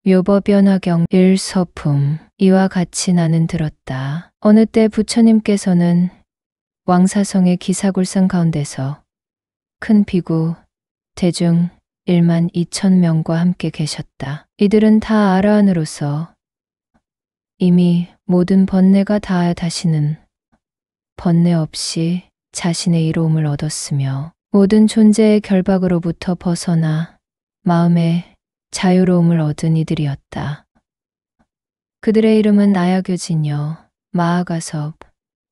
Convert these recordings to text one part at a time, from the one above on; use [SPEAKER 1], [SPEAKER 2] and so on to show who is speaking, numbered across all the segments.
[SPEAKER 1] 묘법연화경 일서품 이와 같이 나는 들었다. 어느 때 부처님께서는 왕사성의 기사굴산 가운데서 큰 비구 대중 1만 2천 명과 함께 계셨다. 이들은 다 아라한으로서 이미 모든 번뇌가 다 다시는 번뇌 없이 자신의 이로움을 얻었으며 모든 존재의 결박으로부터 벗어나 마음의 자유로움을 얻은 이들이었다. 그들의 이름은 아야교진여, 마하가섭,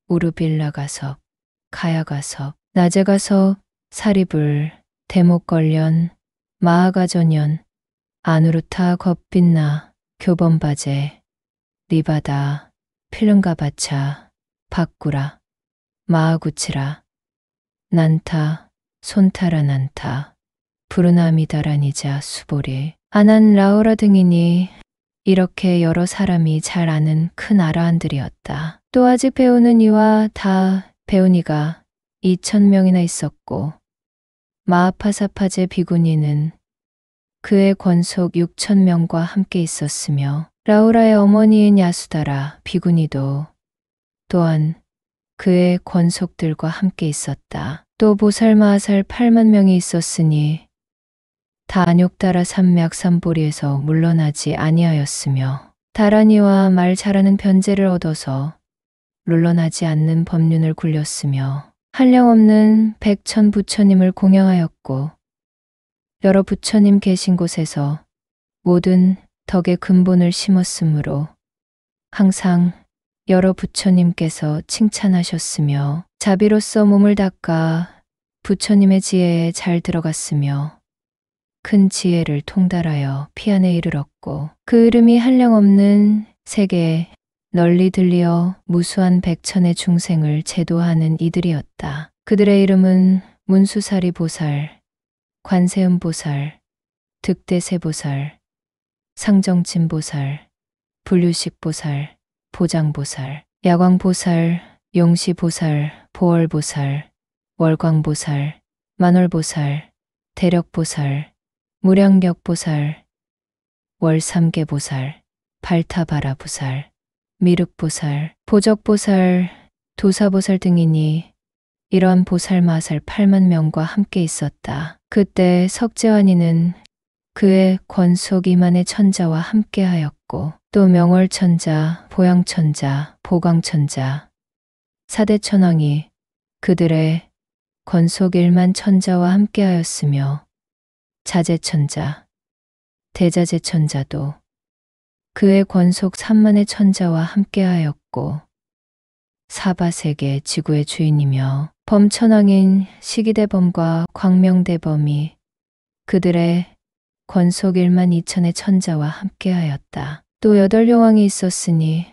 [SPEAKER 1] 우르빌라가섭, 가야가섭, 나제가섭, 사리불, 대목걸련, 마하가전연, 아누루타 겁빛나, 교범바제, 리바다, 필름가바차, 바꾸라, 마하구치라, 난타, 손타라난타, 부르나미다라니자 수보리, 아난 라오라 등이니 이렇게 여러 사람이 잘 아는 큰 아라한들이었다. 또 아직 배우는 이와 다 배운 이가 2,000명이나 있었고 마하파사파제 비구니는 그의 권속 6,000명과 함께 있었으며 라우라의 어머니인 야수다라 비구니도 또한 그의 권속들과 함께 있었다. 또 보살마하살 8만 명이 있었으니 다 안욕다라 산맥 산보리에서 물러나지 아니하였으며 다라니와 말 잘하는 변제를 얻어서 물러나지 않는 법륜을 굴렸으며 한량없는 백천 부처님을 공양하였고 여러 부처님 계신 곳에서 모든 덕의 근본을 심었으므로 항상 여러 부처님께서 칭찬하셨으며 자비로서 몸을 닦아 부처님의 지혜에 잘 들어갔으며 큰 지혜를 통달하여 피안에 이르렀고 그 이름이 한량없는 세계에 널리 들리어 무수한 백천의 중생을 제도하는 이들이었다. 그들의 이름은 문수사리 보살, 관세음 보살, 득대세 보살, 상정진 보살, 불유식 보살, 보장 보살, 야광 보살, 용시 보살, 보월 보살, 월광 보살, 만월 보살, 대력 보살, 무량력 보살, 월삼계 보살, 발타바라 보살, 미륵 보살, 보적 보살, 도사 보살 등이니 이러한 보살마살 8만 명과 함께 있었다. 그때 석재환이는 그의 권속 2만의 천자와 함께 하였고 또 명월천자, 보양천자, 보광천자, 사대천왕이 그들의 권속 1만 천자와 함께 하였으며 자재천자, 대자재천자도 그의 권속 3만의 천자와 함께하였고 사바세계 지구의 주인이며 범천왕인 시기대범과 광명대범이 그들의 권속 1만 2천의 천자와 함께하였다. 또 8용왕이 있었으니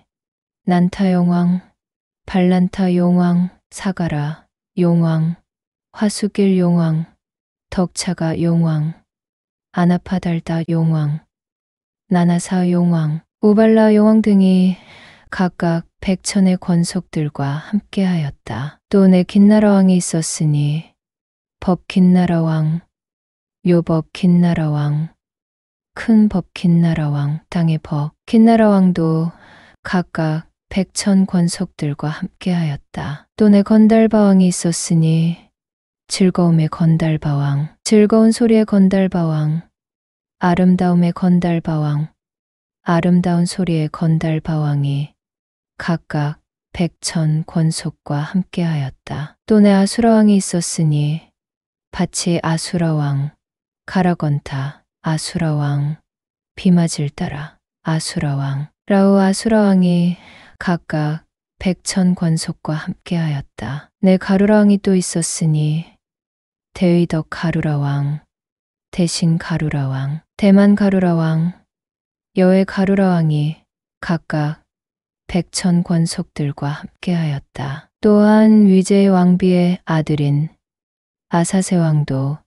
[SPEAKER 1] 난타용왕, 발란타용왕, 사가라 용왕, 화수길 용왕, 덕차가 용왕, 아나파달다 용왕, 나나사 용왕, 우발라 용왕 등이 각각 백천의 권속들과 함께하였다. 또 내 긴나라왕이 있었으니 법긴나라왕, 묘법긴나라왕, 큰 법긴나라왕, 땅의 법긴나라왕도 각각 백천 권속들과 함께하였다. 또 내 건달바왕이 있었으니 즐거움의 건달바왕, 즐거운 소리의 건달바왕, 아름다움의 건달바왕, 아름다운 소리의 건달바왕이 각각 백천 권속과 함께하였다. 또 내 아수라왕이 있었으니 밭이 아수라왕, 가라건타 아수라왕, 비마질따라 아수라왕, 라우 아수라왕이 각각 백천 권속과 함께하였다. 내 가루라왕이 또 있었으니 대의덕 가루라왕, 대신 가루라왕, 대만 가루라왕, 여의 가루라왕이 각각 백천 권속들과 함께하였다. 또한 위제의 왕비의 아들인 아사세왕도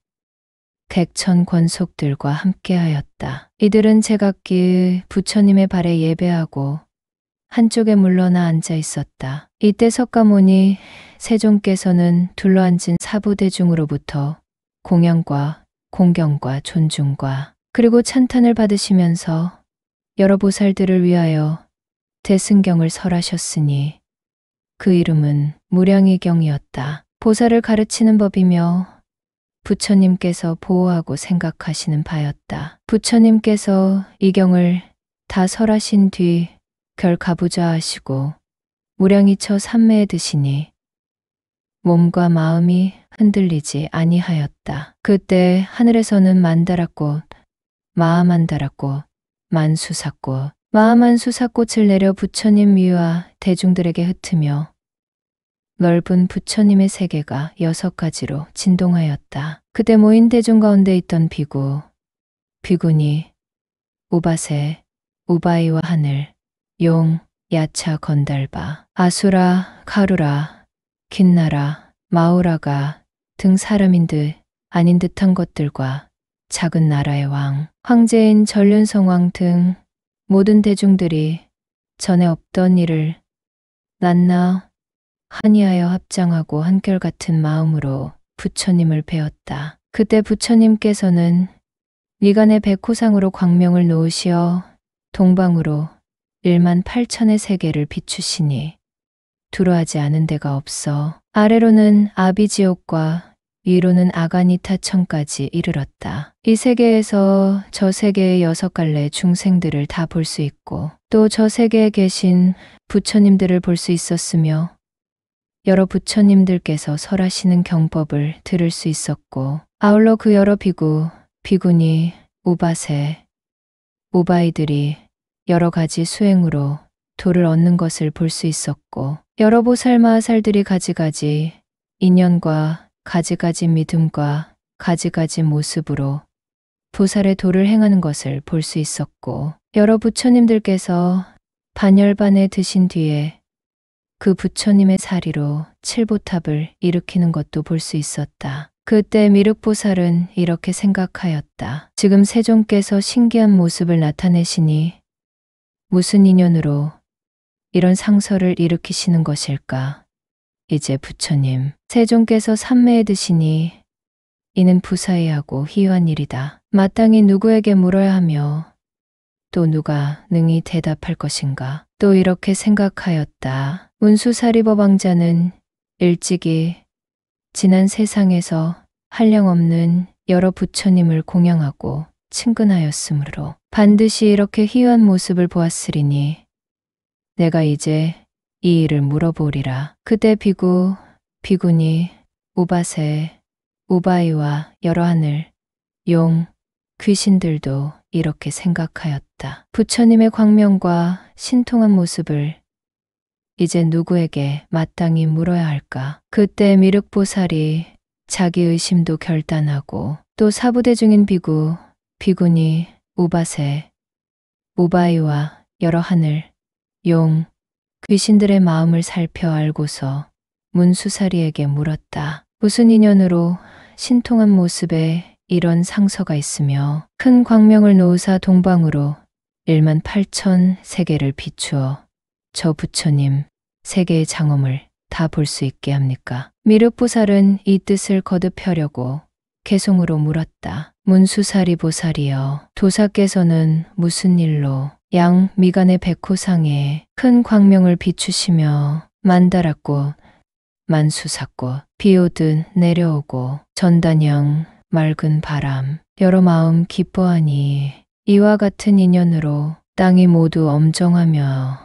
[SPEAKER 1] 백천 권속들과 함께하였다. 이들은 제각기 부처님의 발에 예배하고 한쪽에 물러나 앉아 있었다. 이때 석가모니 세존께서는 둘러앉은 사부대중으로부터 공양과 공경과 존중과 그리고 찬탄을 받으시면서 여러 보살들을 위하여 대승경을 설하셨으니 그 이름은 무량의경이었다. 보살을 가르치는 법이며 부처님께서 보호하고 생각하시는 바였다. 부처님께서 이 경을 다 설하신 뒤 결가부좌하시고 무량이처 삼매에 드시니 몸과 마음이 흔들리지 아니하였다. 그때 하늘에서는 만다라꽃, 마하만다라꽃, 만수사꽃, 마하만수사꽃을 내려 부처님 위와 대중들에게 흩으며 넓은 부처님의 세계가 6가지로 진동하였다. 그때 모인 대중 가운데 있던 비구, 비구니, 우바세, 우바이와 하늘, 용, 야차, 건달바, 아수라, 가루라, 긴나라, 마우라가 등 사람인 듯 아닌 듯한 것들과 작은 나라의 왕, 황제인 전륜성왕 등 모든 대중들이 전에 없던 일을 낱나 한이하여 합장하고 한결같은 마음으로 부처님을 배웠다. 그때 부처님께서는 미간의 백호상으로 광명을 놓으시어 동방으로 18,000의 세계를 비추시니 두루하지 않은 데가 없어 아래로는 아비지옥과 위로는 아가니타천까지 이르렀다. 이 세계에서 저 세계의 6갈래 중생들을 다 볼 수 있고 또 저 세계에 계신 부처님들을 볼 수 있었으며 여러 부처님들께서 설하시는 경법을 들을 수 있었고 아울러 그 여러 비구, 비구니, 우바세, 우바이들이 여러 가지 수행으로 도를 얻는 것을 볼 수 있었고 여러 보살 마하살들이 가지가지 인연과 가지가지 믿음과 가지가지 모습으로 보살의 도를 행하는 것을 볼 수 있었고 여러 부처님들께서 반열반에 드신 뒤에 그 부처님의 사리로 칠보탑을 일으키는 것도 볼 수 있었다. 그때 미륵보살은 이렇게 생각하였다. 지금 세존께서 신기한 모습을 나타내시니 무슨 인연으로 이런 상설을 일으키시는 것일까? 이제 부처님, 세존께서 삼매에 드시니 이는 부사의하고 희유한 일이다. 마땅히 누구에게 물어야 하며 또 누가 능히 대답할 것인가? 또 이렇게 생각하였다. 운수사리법 왕자는 일찍이 지난 세상에서 한량없는 여러 부처님을 공양하고 친근하였으므로 반드시 이렇게 희유한 모습을 보았으리니 내가 이제 이 일을 물어보리라. 그때 비구, 비구니, 우바세, 우바이와 여러 하늘, 용, 귀신들도 이렇게 생각하였다. 부처님의 광명과 신통한 모습을 이제 누구에게 마땅히 물어야 할까? 그때 미륵보살이 자기 의심도 결단하고 또 사부대 중인 비구, 비구니, 우바세, 우바이와 여러 하늘, 용, 귀신들의 마음을 살펴 알고서 문수사리에게 물었다. 무슨 인연으로 신통한 모습에 이런 상서가 있으며 큰 광명을 놓으사 동방으로 18,000 세계를 비추어 저 부처님 세계의 장엄을 다 볼 수 있게 합니까? 미륵보살은 이 뜻을 거듭하려고 개송으로 물었다. 문수사리 보살이여, 도사께서는 무슨 일로 양 미간의 백호상에 큰 광명을 비추시며 만다라꽃, 만수사꽃, 비 오듯 내려오고 전단양 맑은 바람, 여러 마음 기뻐하니 이와 같은 인연으로 땅이 모두 엄정하며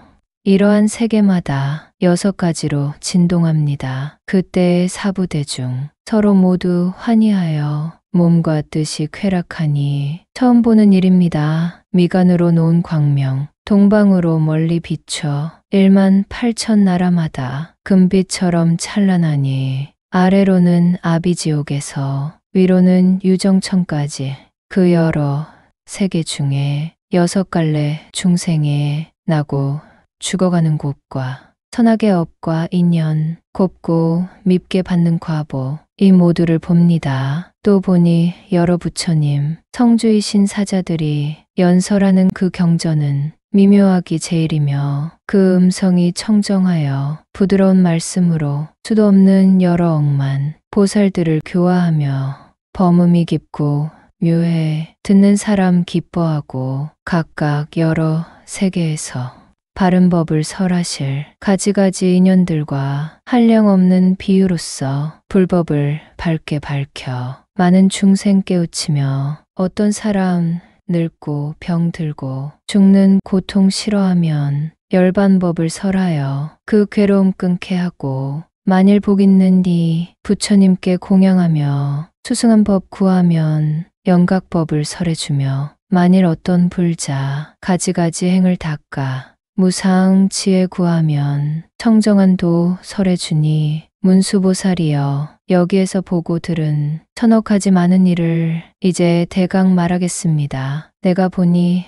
[SPEAKER 1] 이러한 세계마다 6가지로 진동합니다. 그때의 사부대중 서로 모두 환희하여 몸과 뜻이 쾌락하니 처음 보는 일입니다. 미간으로 놓은 광명 동방으로 멀리 비춰 18,000 나라마다 금빛처럼 찬란하니 아래로는 아비지옥에서 위로는 유정천까지 그 여러 세계 중에 6갈래 중생에 나고 죽어가는 곳과 선악의 업과 인연, 곱고 밉게 받는 과보, 이 모두를 봅니다. 또 보니 여러 부처님, 성주이신 사자들이 연설하는 그 경전은 미묘하기 제일이며 그 음성이 청정하여 부드러운 말씀으로 수도 없는 여러 억만 보살들을 교화하며 범음이 깊고 묘해. 듣는 사람 기뻐하고 각각 여러 세계에서 바른 법을 설하실 가지가지 인연들과 한량없는 비유로서 불법을 밝게 밝혀 많은 중생 깨우치며 어떤 사람 늙고 병들고 죽는 고통 싫어하면 열반법을 설하여 그 괴로움 끊게 하고 만일 복 있는 니 부처님께 공양하며 수승한 법 구하면 영각법을 설해주며 만일 어떤 불자 가지가지 행을 닦아 무상 지혜 구하면 청정한 도 설해주니 문수보살이여 여기에서 보고 들은 천억하지 많은 일을 이제 대강 말하겠습니다. 내가 보니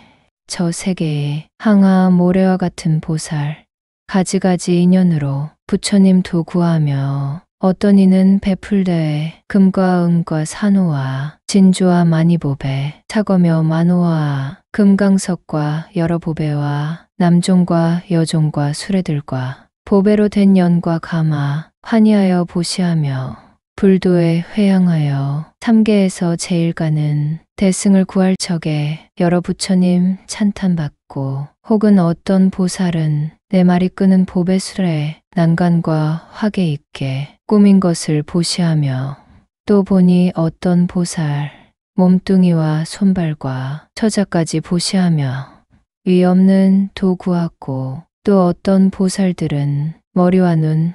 [SPEAKER 1] 저 세계에 항아 모래와 같은 보살 가지가지 인연으로 부처님 도 구하며 어떤 이는 베풀되 금과 은과 산호와 진주와 마니보배 차거며 만호와 금강석과 여러 보배와 남종과 여종과 수레들과 보배로 된 연과 가마 환희하여 보시하며 불도에 회양하여 삼계에서 제일 가는 대승을 구할 적에 여러 부처님 찬탄받고 혹은 어떤 보살은 내 말이 끄는 보배술에 난간과 화계 있게 꾸민 것을 보시하며 또 보니 어떤 보살 몸뚱이와 손발과 처자까지 보시하며 위 없는 도 구하고 또 어떤 보살들은 머리와 눈,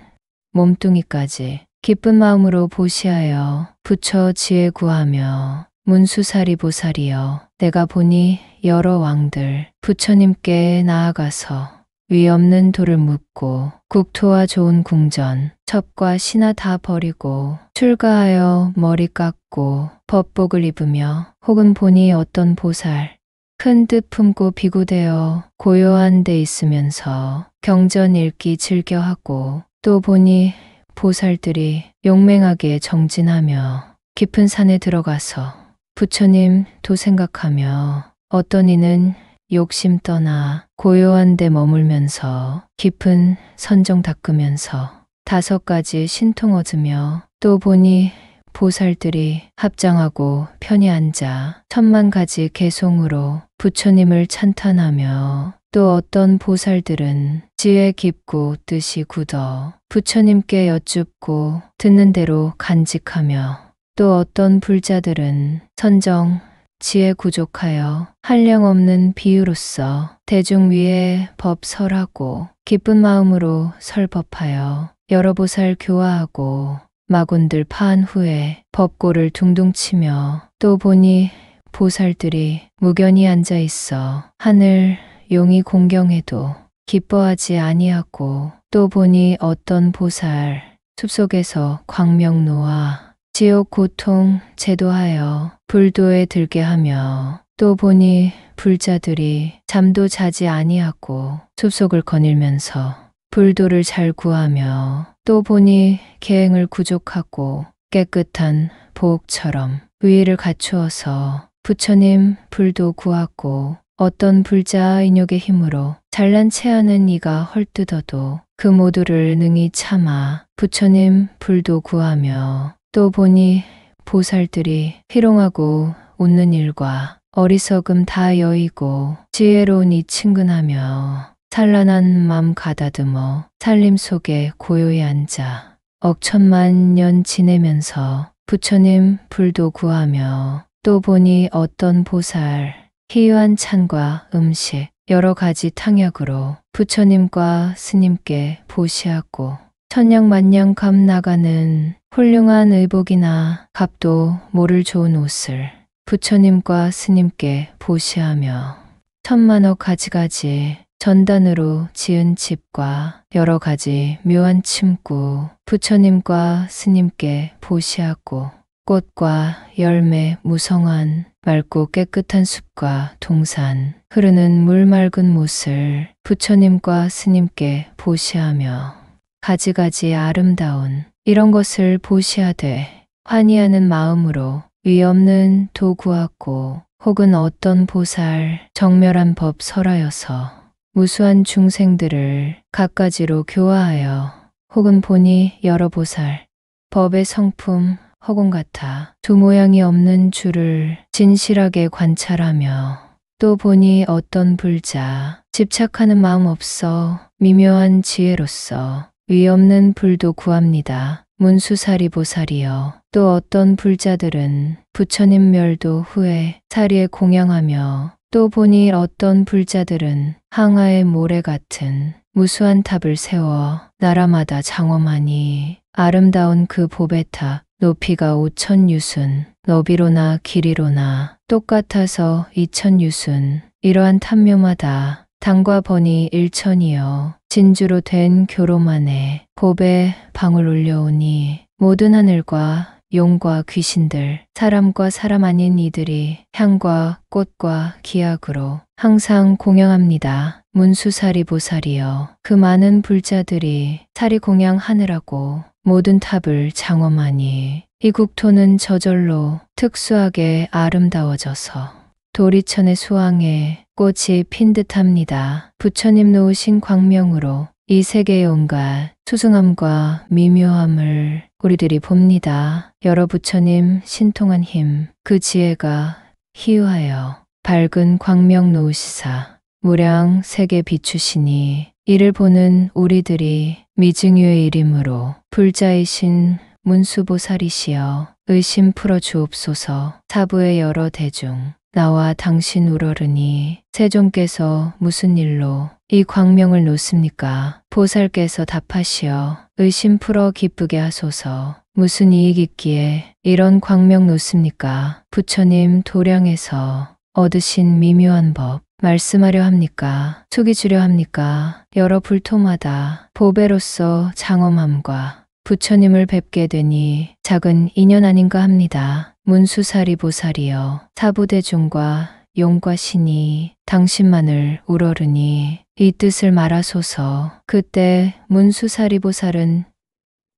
[SPEAKER 1] 몸뚱이까지 기쁜 마음으로 보시하여 부처 지혜 구하며 문수사리 보살이여 내가 보니 여러 왕들 부처님께 나아가서 위 없는 도를 묻고 국토와 좋은 궁전 첩과 신하 다 버리고 출가하여 머리 깎고 법복을 입으며 혹은 보니 어떤 보살 큰 뜻 품고 비구되어 고요한 데 있으면서 경전 읽기 즐겨하고 또 보니 보살들이 용맹하게 정진하며 깊은 산에 들어가서 부처님 도 생각하며 어떤 이는 욕심 떠나 고요한 데 머물면서 깊은 선정 닦으면서 5가지 신통 얻으며 또 보니 보살들이 합장하고 편히 앉아 10,000가지 개송으로 부처님을 찬탄하며 또 어떤 보살들은 지혜 깊고 뜻이 굳어 부처님께 여쭙고 듣는 대로 간직하며 또 어떤 불자들은 선정 지혜 부족하여 한량없는 비유로서 대중 위에 법 설하고 기쁜 마음으로 설법하여 여러 보살 교화하고 마군들 파한 후에 법고를 둥둥 치며 또 보니 보살들이 무견히 앉아 있어 하늘 용이 공경해도 기뻐하지 아니하고 또 보니 어떤 보살 숲속에서 광명노와 지옥 고통 제도하여 불도에 들게 하며 또 보니 불자들이 잠도 자지 아니하고 숲속을 거닐면서 불도를 잘 구하며 또 보니 계행을 구족하고 깨끗한 보옥처럼 위를 갖추어서 부처님 불도 구하고 어떤 불자 인욕의 힘으로 잘난 체하는 이가 헐뜯어도 그 모두를 능히 참아 부처님 불도 구하며 또 보니 보살들이 희롱하고 웃는 일과 어리석음 다 여의고 지혜로운 이 친근하며 찬란한 맘 가다듬어 살림 속에 고요히 앉아 억천만 년 지내면서 부처님 불도 구하며 또 보니 어떤 보살 희유한 찬과 음식 여러 가지 탕약으로 부처님과 스님께 보시하고 천냥만냥 값 나가는 훌륭한 의복이나 값도 모를 좋은 옷을 부처님과 스님께 보시하며 10,000억 가지가지 전단으로 지은 집과 여러 가지 묘한 침구 부처님과 스님께 보시하고 꽃과 열매 무성한 맑고 깨끗한 숲과 동산 흐르는 물 맑은 못을 부처님과 스님께 보시하며 가지가지 아름다운 이런 것을 보시하되 환희하는 마음으로 위 없는 도 구하고 혹은 어떤 보살 정멸한 법 설하여서 무수한 중생들을 갖가지로 교화하여 혹은 보니 여러 보살 법의 성품 허공 같아 두 모양이 없는 줄을 진실하게 관찰하며 또 보니 어떤 불자 집착하는 마음 없어 미묘한 지혜로서 위 없는 불도 구합니다. 문수사리 보살이여. 또 어떤 불자들은 부처님 멸도 후에 사리에 공양하며 또 보니 어떤 불자들은 항아의 모래 같은 무수한 탑을 세워 나라마다 장엄하니 아름다운 그 보배탑 높이가 5,000유순 너비로나 길이로나 똑같아서 2,000유순 이러한 탑묘마다 당과 번이 1천이여 진주로 된 교로만에 보배 방울 올려오니 모든 하늘과 용과 귀신들 사람과 사람 아닌 이들이 향과 꽃과 기약으로 항상 공양합니다. 문수사리 보살이여. 그 많은 불자들이 사리 공양하느라고 모든 탑을 장엄하니 이 국토는 저절로 특수하게 아름다워져서 도리천의 수왕에 꽃이 핀 듯합니다. 부처님 놓으신 광명으로 이 세계의 온갖 수승함과 미묘함을 우리들이 봅니다. 여러 부처님 신통한 힘, 그 지혜가 희유하여 밝은 광명 놓으시사 무량 세계 비추시니 이를 보는 우리들이 미증유의 이름으로 불자이신 문수보살이시여 의심 풀어 주옵소서. 사부의 여러 대중 나와 당신 우러르니 세존께서 무슨 일로 이 광명을 놓습니까? 보살께서 답하시어 의심 풀어 기쁘게 하소서. 무슨 이익 있기에 이런 광명 놓습니까? 부처님 도량에서 얻으신 미묘한 법 말씀하려 합니까? 속이 주려 합니까? 여러 불토마다 보배로서 장엄함과 부처님을 뵙게 되니 작은 인연 아닌가 합니다. 문수사리 보살이여. 사부대중과 용과 신이 당신만을 우러르니 이 뜻을 말하소서. 그때 문수사리 보살은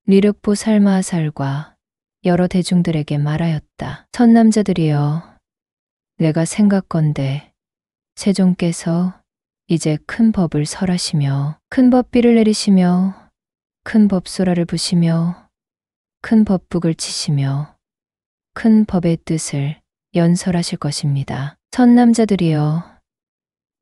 [SPEAKER 1] 리륵보살마살과 여러 대중들에게 말하였다. 선남자들이여, 내가 생각건대 세존께서 이제 큰 법을 설하시며 큰 법비를 내리시며 큰 법소라를 부시며 큰 법북을 치시며 큰 법의 뜻을 연설하실 것입니다. 선남자들이여,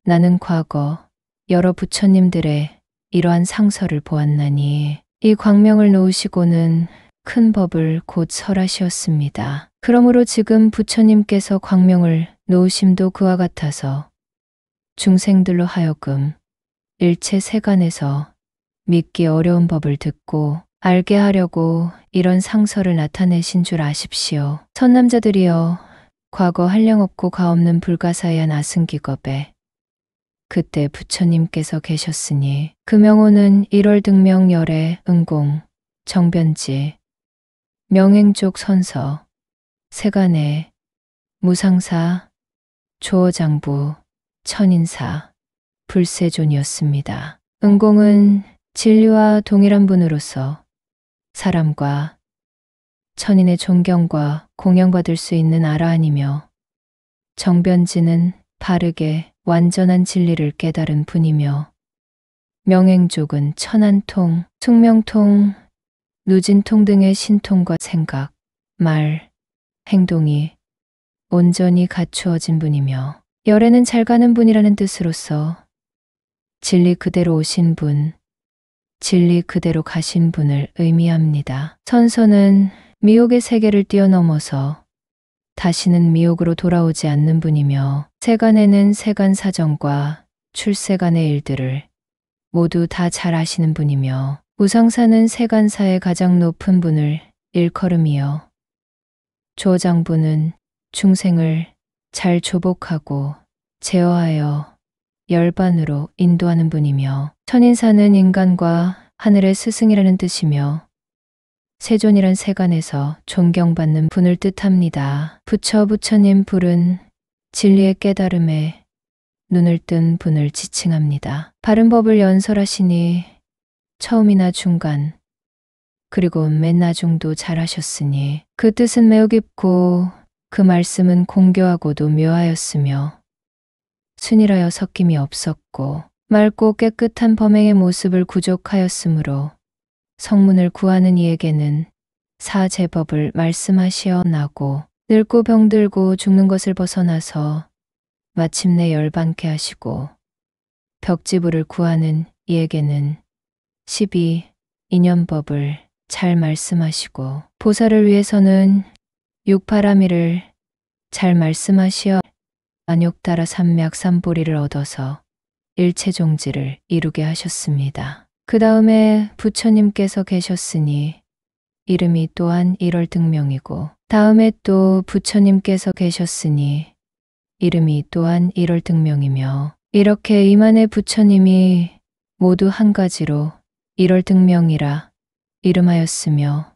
[SPEAKER 1] 나는 과거 여러 부처님들의 이러한 상설을 보았나니 이 광명을 놓으시고는 큰 법을 곧 설하시었습니다. 그러므로 지금 부처님께서 광명을 놓으심도 그와 같아서 중생들로 하여금 일체 세간에서 믿기 어려운 법을 듣고 알게 하려고 이런 상설을 나타내신 줄 아십시오. 선남자들이여, 과거 한량없고 가없는 불가사의한 아승기겁에 그때 부처님께서 계셨으니 그 명호는 1월 등명 열애 응공 정변지 명행족 선서 세간에 무상사 조어장부 천인사 불세존이었습니다. 응공은 진리와 동일한 분으로서 사람과 천인의 존경과 공양받을 수 있는 아라한이며 정변지는 바르게 완전한 진리를 깨달은 분이며 명행족은 천안통, 숙명통, 누진통 등의 신통과 생각, 말, 행동이 온전히 갖추어진 분이며 열애는 잘 가는 분이라는 뜻으로서 진리 그대로 오신 분, 진리 그대로 가신 분을 의미합니다. 선서는 미혹의 세계를 뛰어넘어서 다시는 미혹으로 돌아오지 않는 분이며 세간에는 세간 사정과 출세간의 일들을 모두 다 잘 아시는 분이며 우상사는 세간사의 가장 높은 분을 일컬음이요 조장부는 중생을 잘 조복하고 제어하여 열반으로 인도하는 분이며 천인사는 인간과 하늘의 스승이라는 뜻이며 세존이란 세간에서 존경받는 분을 뜻합니다. 부처님 불은 진리의 깨달음에 눈을 뜬 분을 지칭합니다. 바른 법을 연설하시니 처음이나 중간 그리고 맨 나중도 잘하셨으니 그 뜻은 매우 깊고 그 말씀은 공교하고도 묘하였으며 순일하여 섞임이 없었고 맑고 깨끗한 범행의 모습을 구족하였으므로 성문을 구하는 이에게는 사제법을 말씀하시어나고 늙고 병들고 죽는 것을 벗어나서 마침내 열반케 하시고 벽지부를 구하는 이에게는 12인연법을 잘 말씀하시고 보살을 위해서는 육파라미를 잘 말씀하시어 안욕따라 삼맥삼보리를 얻어서 일체종지를 이루게 하셨습니다. 그 다음에 부처님께서 계셨으니 이름이 또한 일월등명이고 다음에 또 부처님께서 계셨으니 이름이 또한 일월등명이며 이렇게 이만의 부처님이 모두 한 가지로 일월등명이라 이름하였으며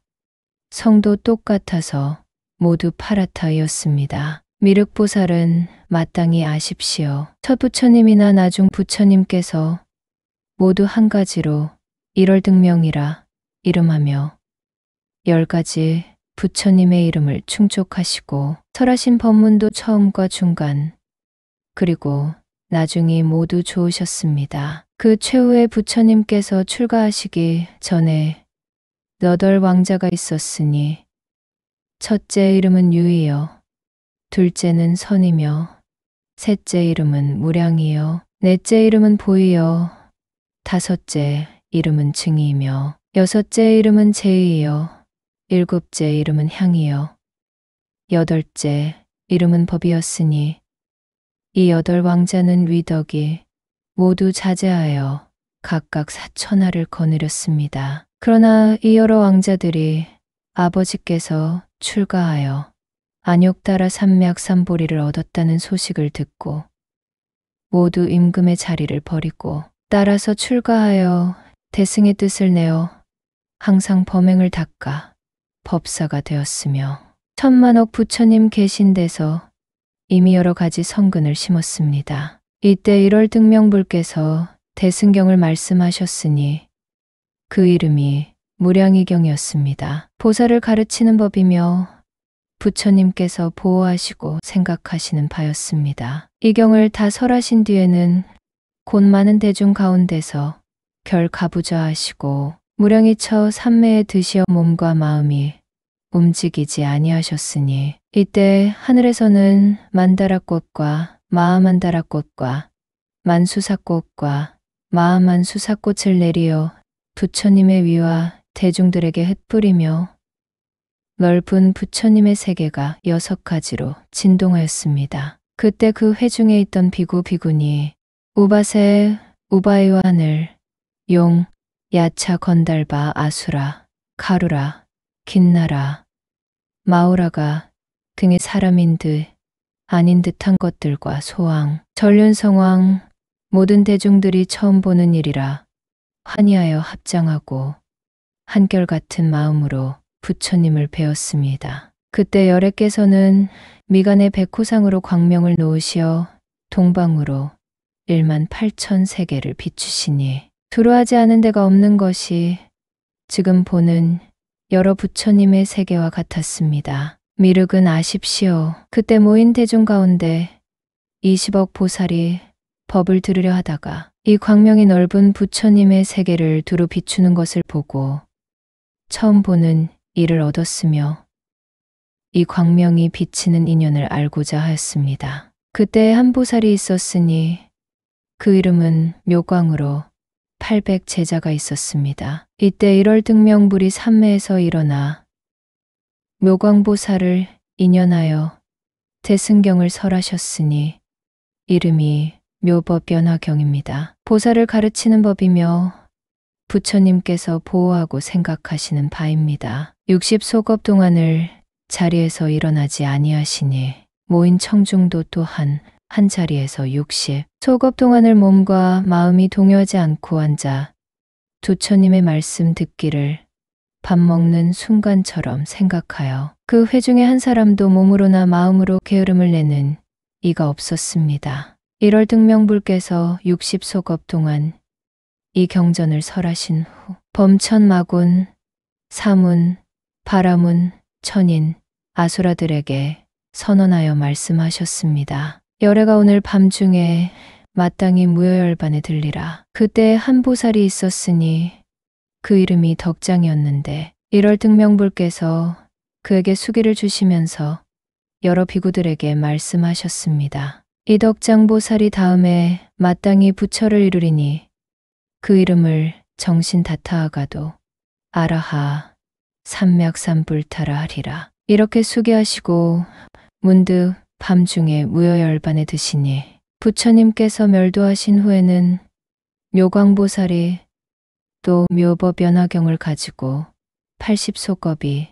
[SPEAKER 1] 성도 똑같아서 모두 파라타이였습니다. 미륵보살은 마땅히 아십시오. 첫 부처님이나 나중 부처님께서 모두 한 가지로 일월등명이라 이름하며 10가지 부처님의 이름을 충족하시고 설하신 법문도 처음과 중간 그리고 나중이 모두 좋으셨습니다. 그 최후의 부처님께서 출가하시기 전에 8왕자가 있었으니 첫째 이름은 유이요, 둘째는 선이며 셋째 이름은 무량이요, 넷째 이름은 보이요, 다섯째 이름은 증이며 여섯째 이름은 제이요, 일곱째 이름은 향이요, 여덟째 이름은 법이었으니 이 8왕자는 위덕이 모두 자제하여 각각 4천하를 거느렸습니다. 그러나 이 여러 왕자들이 아버지께서 출가하여 안욕따라 삼맥삼보리를 얻었다는 소식을 듣고 모두 임금의 자리를 버리고 따라서 출가하여 대승의 뜻을 내어 항상 범행을 닦아 법사가 되었으며 천만억 부처님 계신 데서 이미 여러 가지 성근을 심었습니다. 이때 일월등명불께서 대승경을 말씀하셨으니 그 이름이 무량이경이었습니다. 보살을 가르치는 법이며 부처님께서 보호하시고 생각하시는 바였습니다. 이 경을 다 설하신 뒤에는 곧 많은 대중 가운데서 결가부좌하시고 무량이 처 삼매에 드시어 몸과 마음이 움직이지 아니하셨으니 이때 하늘에서는 만다라꽃과 마하만다라꽃과 만수사꽃과 마하만수사꽃을 내리어 부처님의 위와 대중들에게 흩뿌리며 넓은 부처님의 세계가 6가지로 진동하였습니다. 그때 그 회중에 있던 비구 비구니 우바세, 우바이와 하늘, 용, 야차 건달바 아수라, 가루라, 긴나라, 마우라가 등의 사람인 듯 아닌 듯한 것들과 소왕, 전륜성왕 모든 대중들이 처음 보는 일이라 환희하여 합장하고 한결같은 마음으로 부처님을 배웠습니다. 그때 열애께서는 미간의 백호상으로 광명을 놓으시어 동방으로 18,000세계를 비추시니 두루하지 않은 데가 없는 것이 지금 보는 여러 부처님의 세계와 같았습니다. 미륵은 아십시오. 그때 모인 대중 가운데 20억 보살이 법을 들으려 하다가 이 광명이 넓은 부처님의 세계를 두루 비추는 것을 보고 처음 보는 이를 얻었으며 이 광명이 비치는 인연을 알고자 하였습니다. 그때 한 보살이 있었으니 그 이름은 묘광으로 800 제자가 있었습니다. 이때 일월등명불이 삼매에서 일어나 묘광보살을 인연하여 대승경을 설하셨으니 이름이 묘법변화경입니다. 보살을 가르치는 법이며 부처님께서 보호하고 생각하시는 바입니다. 60소겁 동안을 자리에서 일어나지 아니하시니 모인 청중도 또한 한 자리에서 60소겁 동안을 몸과 마음이 동요하지 않고 앉아 부처님의 말씀 듣기를 밥 먹는 순간처럼 생각하여 그 회중의 한 사람도 몸으로나 마음으로 게으름을 내는 이가 없었습니다. 일월등명불께서 60소겁 동안 이 경전을 설하신 후 범천마군, 사문, 바라문, 천인, 아수라들에게 선언하여 말씀하셨습니다. 열애가 오늘 밤중에 마땅히 무효열반에 들리라. 그때 한 보살이 있었으니 그 이름이 덕장이었는데 1월 등명불께서 그에게 수기를 주시면서 여러 비구들에게 말씀하셨습니다. 이덕장보살이 다음에 마땅히 부처를 이루리니 그 이름을 정신다타하가도 아라하 삼맥삼불타라 하리라. 이렇게 수기하시고 문득 밤중에 무여열반에 드시니 부처님께서 멸도하신 후에는 묘광보살이 또 묘법연화경을 가지고 80소겁이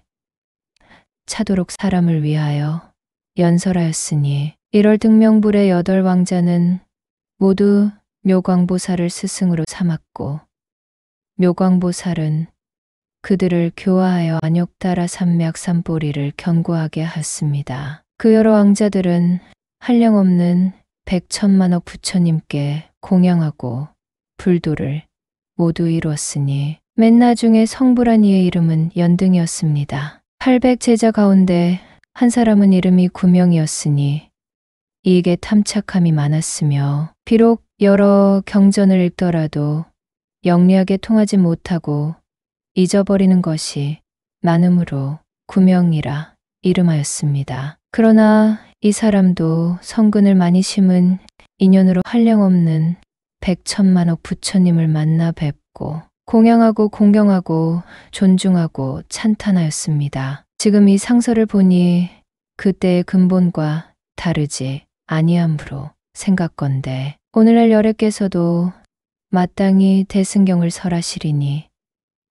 [SPEAKER 1] 차도록 사람을 위하여 연설하였으니 1월 등명불의 8왕자는 모두 묘광보살을 스승으로 삼았고 묘광보살은 그들을 교화하여 안욕따라 삼맥삼보리를 견고하게 하였습니다. 그 여러 왕자들은 한량없는 백천만억 부처님께 공양하고 불도를 모두 이루었으니 맨 나중에 성불한 이의 이름은 연등이었습니다. 800제자 가운데 한 사람은 이름이 구명이었으니 이익에 탐착함이 많았으며 비록 여러 경전을 읽더라도 영리하게 통하지 못하고 잊어버리는 것이 많으므로 구명이라 이름하였습니다. 그러나 이 사람도 성근을 많이 심은 인연으로 한량없는 백천만억 부처님을 만나 뵙고 공양하고 공경하고 존중하고 찬탄하였습니다. 지금 이 상서를 보니 그때의 근본과 다르지 아니함으로 생각건대 오늘날 열애께서도 마땅히 대승경을 설하시리니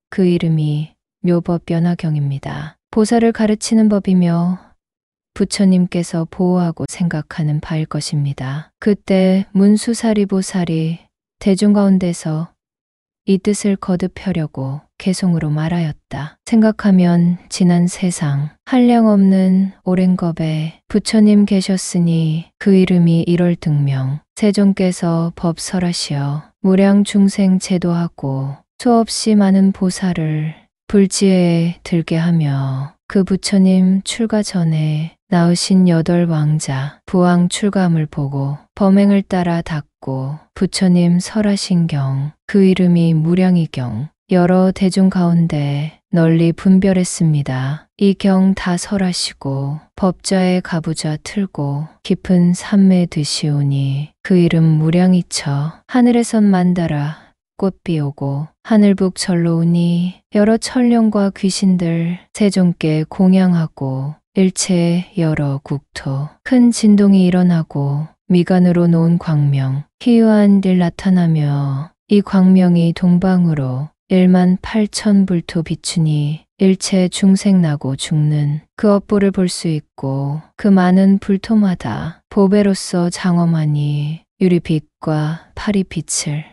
[SPEAKER 1] 그 이름이 묘법연화경입니다. 보살을 가르치는 법이며 부처님께서 보호하고 생각하는 바일 것입니다. 그때 문수사리 보살이 대중 가운데서 이 뜻을 거듭하려고 개송으로 말하였다. 생각하면 지난 세상 한량없는 오랜 겁에 부처님 계셨으니 그 이름이 1월 등명 세존께서 법 설하시어 무량 중생 제도하고 수없이 많은 보살을 불지혜에 들게 하며 그 부처님 출가 전에 나으신 8왕자 부왕 출가함을 보고 범행을 따라 닦고 부처님 설하신 경 그 이름이 무량이경 여러 대중 가운데 널리 분별했습니다. 이 경 다 설하시고 법좌에 가부좌 틀고 깊은 산매에 드시오니 그 이름 무량이처 하늘에선 만다라 꽃비 오고 하늘북 절로 오니 여러 천룡과 귀신들 세존께 공양하고 일체 여러 국토 큰 진동이 일어나고 미간으로 놓은 광명 희유한 일 나타나며 이 광명이 동방으로 1만 8천 불토 비추니 일체 중생 나고 죽는 그 업보를 볼 수 있고 그 많은 불토마다 보배로서 장엄하니 유리빛과 파리빛을